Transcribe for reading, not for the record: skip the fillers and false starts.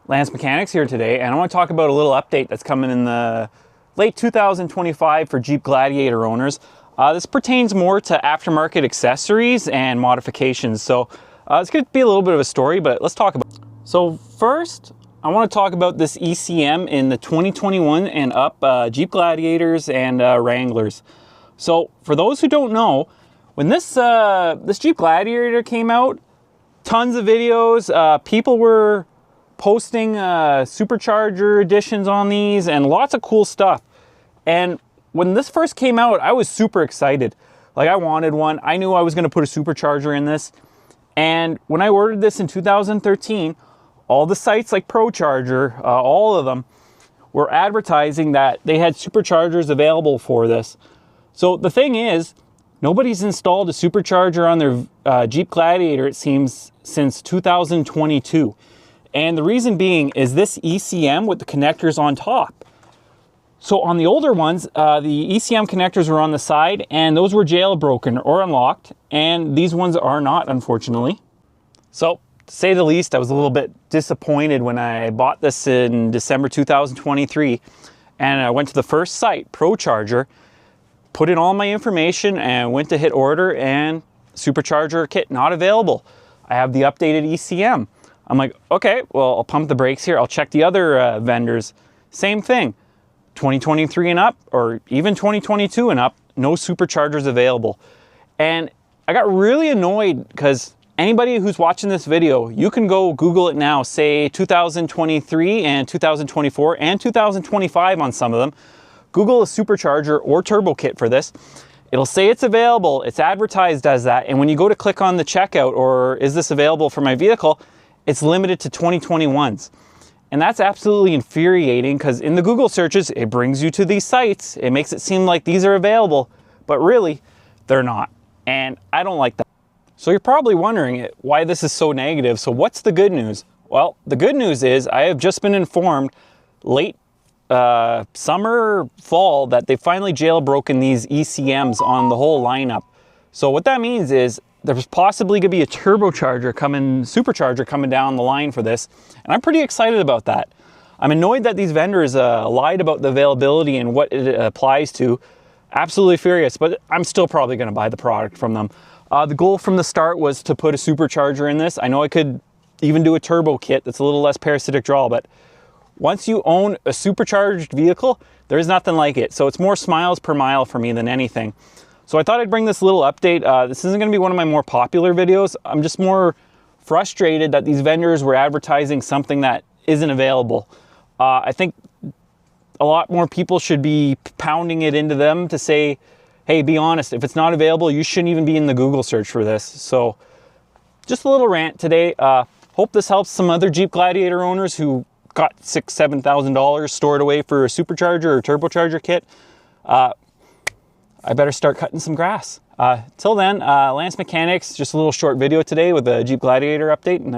Lance Mechanics here today, and I want to talk about a little update that's coming in the late 2025 for Jeep Gladiator owners. This pertains more to aftermarket accessories and modifications. So it's going to be a little bit of a story, but let's talk about it. So first, I want to talk about this ECM in the 2021 and up Jeep Gladiators and Wranglers. So for those who don't know, when this Jeep Gladiator came out, tons of videos, people were posting Supercharger editions on these and lots of cool stuff. And when this first came out, I was super excited. Like, I wanted one. I knew I was going to put a Supercharger in this. And when I ordered this in 2013, all the sites like Supercharger, all of them, were advertising that they had Superchargers available for this. So the thing is, nobody's installed a Supercharger on their Jeep Gladiator, it seems, since 2022. And the reason being is this ECM with the connectors on top. So on the older ones, the ECM connectors were on the side and those were jailbroken or unlocked, and these ones are not, unfortunately. So to say the least, I was a little bit disappointed when I bought this in December 2023, and I went to the first site, Supercharger, put in all my information and went to hit order, and Supercharger kit not available. I have the updated ECM. I'm like, okay, well, I'll pump the brakes here. I'll check the other vendors. Same thing, 2023 and up, or even 2022 and up, no Superchargers available. And I got really annoyed because anybody who's watching this video, you can go Google it now, say 2023 and 2024 and 2025 on some of them. Google a Supercharger or turbo kit for this. It'll say it's available, it's advertised as that, and when you go to click on the checkout, or is this available for my vehicle, it's limited to 2021s. And that's absolutely infuriating because in the Google searches, it brings you to these sites. It makes it seem like these are available, but really, they're not. And I don't like that. So you're probably wondering why this is so negative. So what's the good news? Well, the good news is I have just been informed late summer, fall, that they finally jailbroken these ECMs on the whole lineup. So what that means is there's possibly going to be a Supercharger coming down the line for this, and I'm pretty excited about that. I'm annoyed that these vendors lied about the availability and what it applies to. Absolutely furious, but I'm still probably going to buy the product from them. The goal from the start was to put a Supercharger in this. I know I could even do a turbo kit that's a little less parasitic draw, but once you own a supercharged vehicle, there's nothing like it. So it's more smiles per mile for me than anything. So I thought I'd bring this little update. This isn't going to be one of my more popular videos. I'm just more frustrated that these vendors were advertising something that isn't available. I think a lot more people should be pounding it into them to say, hey, be honest, if it's not available, you shouldn't even be in the Google search for this. So just a little rant today. Hope this helps some other Jeep Gladiator owners who got $6,000, $7,000 stored away for a Supercharger or turbocharger kit. I better start cutting some grass. Till then, Lance Mechanics, just a little short video today with the Jeep Gladiator update. And